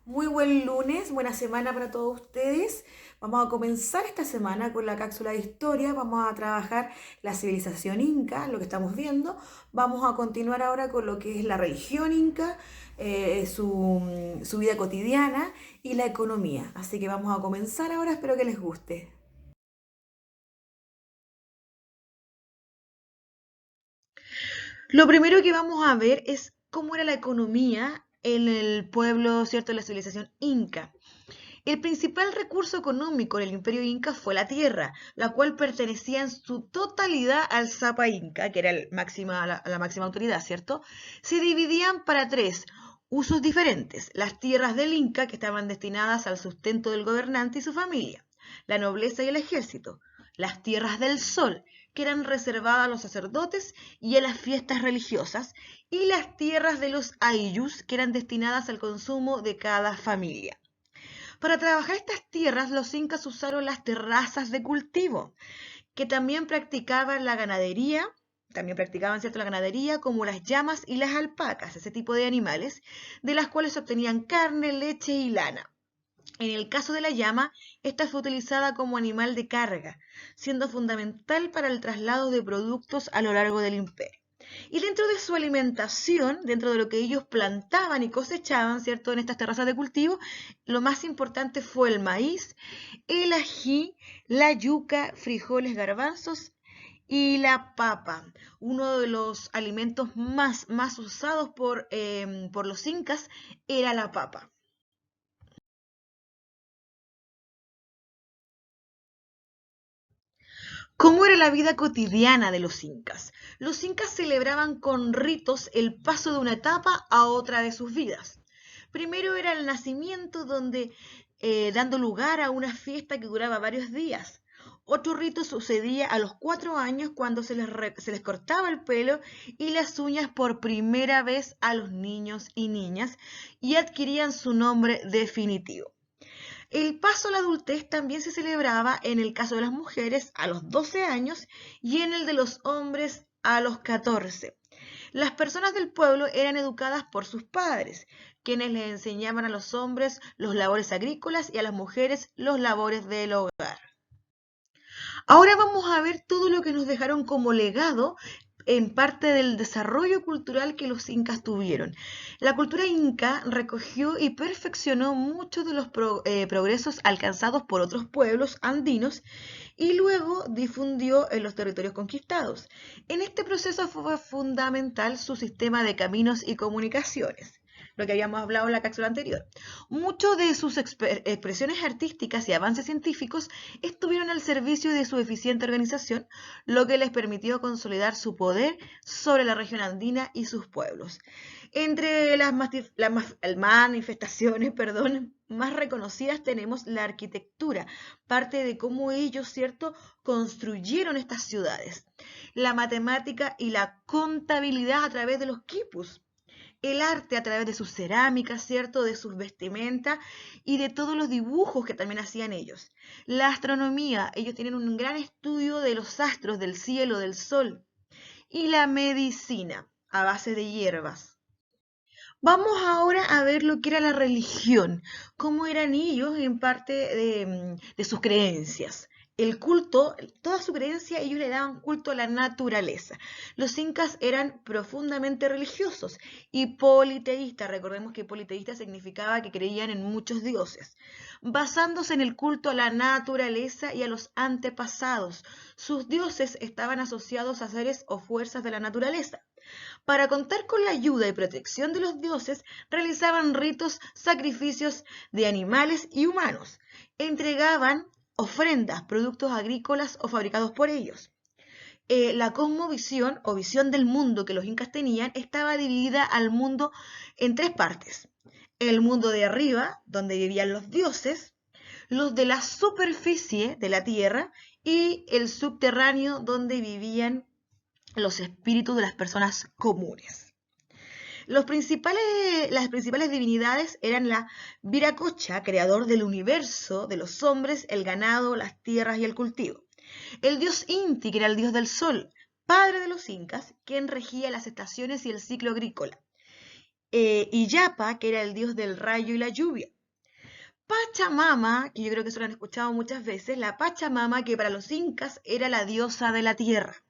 Muy buen lunes, buena semana para todos ustedes. Vamos a comenzar esta semana con la cápsula de historia. Vamos a trabajar la civilización inca, lo que estamos viendo. Vamos a continuar ahora con lo que es la religión inca, su vida cotidiana y la economía. Así que vamos a comenzar ahora, espero que les guste. Lo primero que vamos a ver es cómo era la economía en el pueblo, ¿cierto?, de la civilización inca. El principal recurso económico del imperio inca fue la tierra, la cual pertenecía en su totalidad al Zapa Inca, que era la máxima autoridad, ¿cierto? Se dividían para tres usos diferentes: las tierras del Inca, que estaban destinadas al sustento del gobernante y su familia, la nobleza y el ejército; las tierras del Sol, que eran reservadas a los sacerdotes y a las fiestas religiosas; y las tierras de los Ayllus, que eran destinadas al consumo de cada familia. Para trabajar estas tierras, los incas usaron las terrazas de cultivo, que también practicaban, ¿cierto?, la ganadería, como las llamas y las alpacas, ese tipo de animales, de las cuales se obtenían carne, leche y lana. En el caso de la llama, esta fue utilizada como animal de carga, siendo fundamental para el traslado de productos a lo largo del imperio. Y dentro de su alimentación, dentro de lo que ellos plantaban y cosechaban, ¿cierto?, en estas terrazas de cultivo, lo más importante fue el maíz, el ají, la yuca, frijoles, garbanzos y la papa. Uno de los alimentos más usados por los incas era la papa. ¿Cómo era la vida cotidiana de los incas? Los incas celebraban con ritos el paso de una etapa a otra de sus vidas. Primero era el nacimiento, dando lugar a una fiesta que duraba varios días. Otro rito sucedía a los 4 años, cuando se les cortaba el pelo y las uñas por primera vez a los niños y niñas, y adquirían su nombre definitivo. El paso a la adultez también se celebraba, en el caso de las mujeres, a los 12 años, y en el de los hombres a los 14. Las personas del pueblo eran educadas por sus padres, quienes les enseñaban a los hombres los labores agrícolas y a las mujeres los labores del hogar. Ahora vamos a ver todo lo que nos dejaron como legado en parte del desarrollo cultural que los incas tuvieron. La cultura inca recogió y perfeccionó muchos de los progresos alcanzados por otros pueblos andinos, y luego difundió en los territorios conquistados. En este proceso fue fundamental su sistema de caminos y comunicaciones, lo que habíamos hablado en la cápsula anterior. Muchos de sus expresiones artísticas y avances científicos estuvieron al servicio de su eficiente organización, lo que les permitió consolidar su poder sobre la región andina y sus pueblos. Entre las manifestaciones, más reconocidas tenemos la arquitectura, parte de cómo ellos, ¿cierto?, construyeron estas ciudades; la matemática y la contabilidad a través de los quipus; el arte a través de sus cerámicas, ¿cierto?, de sus vestimentas y de todos los dibujos que también hacían ellos; la astronomía, ellos tienen un gran estudio de los astros, del cielo, del sol; y la medicina, a base de hierbas. Vamos ahora a ver lo que era la religión, cómo eran ellos en parte de sus creencias. El culto, toda su creencia, ellos le daban culto a la naturaleza. Los incas eran profundamente religiosos y politeístas. Recordemos que politeísta significaba que creían en muchos dioses, basándose en el culto a la naturaleza y a los antepasados. Sus dioses estaban asociados a seres o fuerzas de la naturaleza. Para contar con la ayuda y protección de los dioses, realizaban ritos, sacrificios de animales y humanos; entregaban ofrendas, productos agrícolas o fabricados por ellos. La cosmovisión o visión del mundo que los incas tenían estaba dividida al mundo en tres partes: el mundo de arriba, donde vivían los dioses; los de la superficie de la tierra; y el subterráneo, donde vivían los espíritus de las personas comunes. Las principales divinidades eran la Viracocha, creador del universo, de los hombres, el ganado, las tierras y el cultivo; el dios Inti, que era el dios del sol, padre de los incas, quien regía las estaciones y el ciclo agrícola; y Yapa, que era el dios del rayo y la lluvia; Pachamama, que yo creo que eso lo han escuchado muchas veces, la Pachamama, que para los incas era la diosa de la tierra.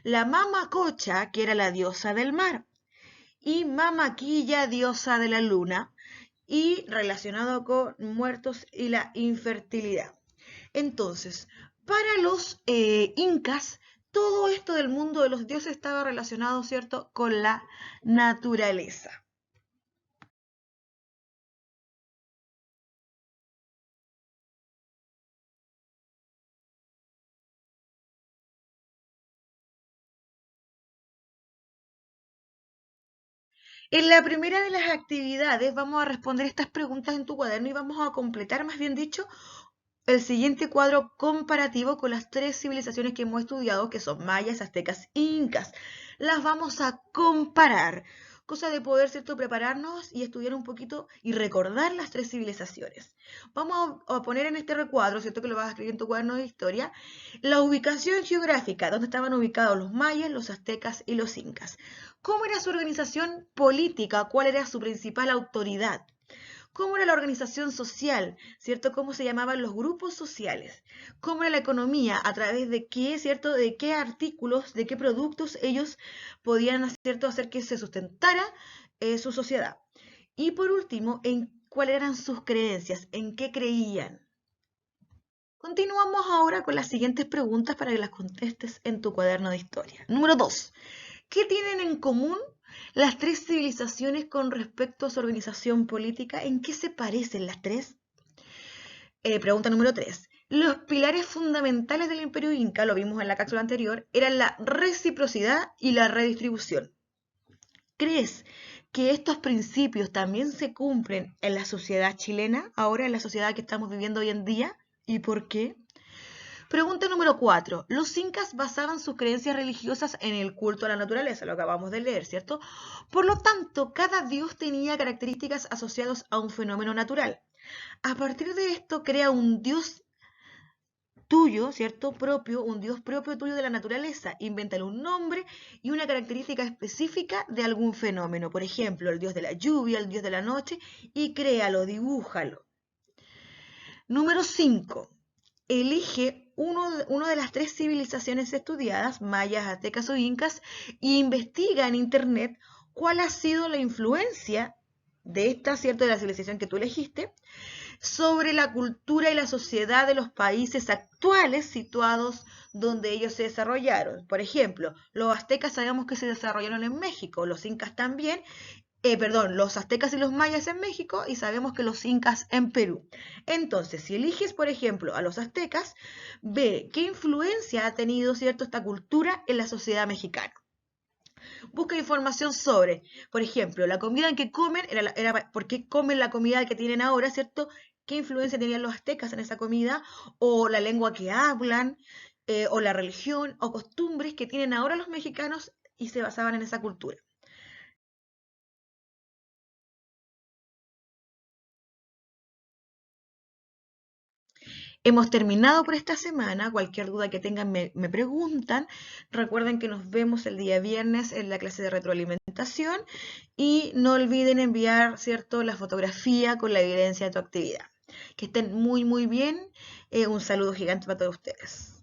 La Mama Cocha, que era la diosa del mar. Y Mama Quilla, diosa de la luna. Y relacionado con muertos y la infertilidad. Entonces, para los incas, todo esto del mundo de los dioses estaba relacionado, ¿cierto?, con la naturaleza. En la primera de las actividades vamos a responder estas preguntas en tu cuaderno y vamos a completar, más bien dicho, el siguiente cuadro comparativo con las tres civilizaciones que hemos estudiado, que son mayas, aztecas e incas. Las vamos a comparar, cosa de poder, ¿cierto?, prepararnos y estudiar un poquito y recordar las tres civilizaciones. Vamos a poner en este recuadro, ¿cierto?, que lo vas a escribir en tu cuaderno de historia, la ubicación geográfica, donde estaban ubicados los mayas, los aztecas y los incas. ¿Cómo era su organización política? ¿Cuál era su principal autoridad? ¿Cómo era la organización social? ¿Cierto? ¿Cómo se llamaban los grupos sociales? ¿Cómo era la economía? ¿A través de qué, cierto? ¿De qué artículos, de qué productos ellos podían, cierto, hacer que se sustentara su sociedad? Y por último, ¿en cuáles eran sus creencias? ¿En qué creían? Continuamos ahora con las siguientes preguntas para que las contestes en tu cuaderno de historia. Número 2. ¿Qué tienen en común las tres civilizaciones con respecto a su organización política? ¿En qué se parecen las tres? Pregunta número 3. Los pilares fundamentales del imperio inca, lo vimos en la cápsula anterior, eran la reciprocidad y la redistribución. ¿Crees que estos principios también se cumplen en la sociedad chilena, ahora en la sociedad que estamos viviendo hoy en día? ¿Y por qué? Pregunta número 4. Los incas basaban sus creencias religiosas en el culto a la naturaleza, lo acabamos de leer, ¿cierto? Por lo tanto, cada dios tenía características asociadas a un fenómeno natural. A partir de esto, crea un dios tuyo, ¿cierto? Propio, un dios propio tuyo de la naturaleza. Invéntale un nombre y una característica específica de algún fenómeno. Por ejemplo, el dios de la lluvia, el dios de la noche, y créalo, dibújalo. Número 5. Elige uno de las tres civilizaciones estudiadas, mayas, aztecas o incas, e investiga en internet cuál ha sido la influencia de esta, ¿cierto?, de la civilización que tú elegiste, sobre la cultura y la sociedad de los países actuales situados donde ellos se desarrollaron. Por ejemplo, los aztecas sabemos que se desarrollaron en México, los incas también, los aztecas y los mayas en México y sabemos que los incas en Perú. Entonces, si eliges, por ejemplo, a los aztecas, ve qué influencia ha tenido, ¿cierto?, esta cultura en la sociedad mexicana. Busca información sobre, por ejemplo, la comida en que comen, era por qué comen la comida que tienen ahora, ¿cierto? ¿Qué influencia tenían los aztecas en esa comida? O la lengua que hablan, o la religión, o costumbres que tienen ahora los mexicanos y se basaban en esa cultura. Hemos terminado por esta semana. Cualquier duda que tengan me preguntan. Recuerden que nos vemos el día viernes en la clase de retroalimentación y no olviden enviar, ¿cierto?, la fotografía con la evidencia de tu actividad. Que estén muy, muy bien. Un saludo gigante para todos ustedes.